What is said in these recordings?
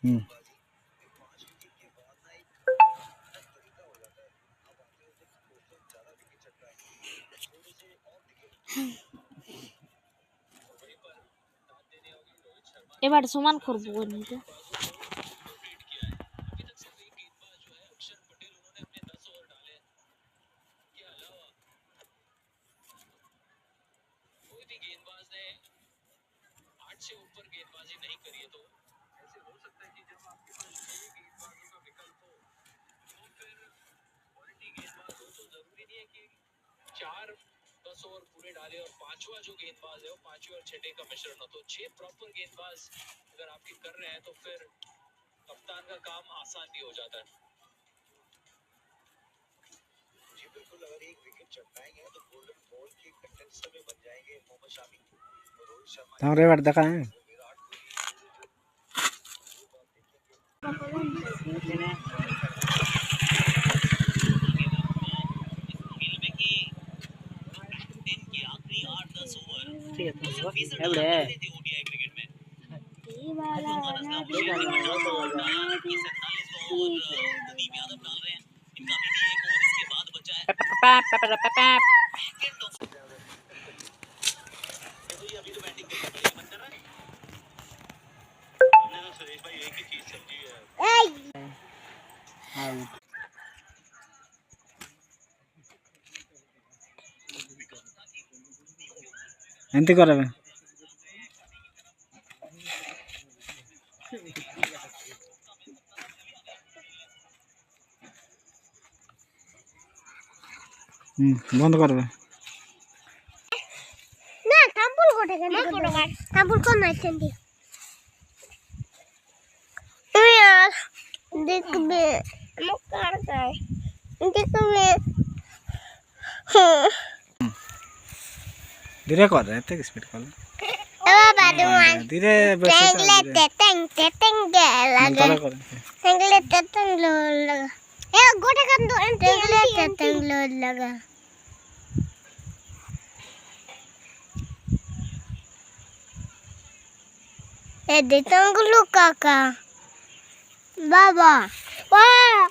हम्म। এবার সমান করবো বন্ধুরা। हमारे बार देखा है एंती करबे बंद करबे ना तांबुल कोठे केन तांबुल कोन नाइटेन दी यार देखबे मकार काय देखबे धीरे कर रहे थे स्पीड कर धीरे टेंगले टेंग लगा टेंगले टेंग लगा ए गोटे कर दो टेंगले टेंग लगा ए देतंगलू काका बाबा वाह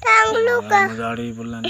टांगलू का गाड़ी बोलना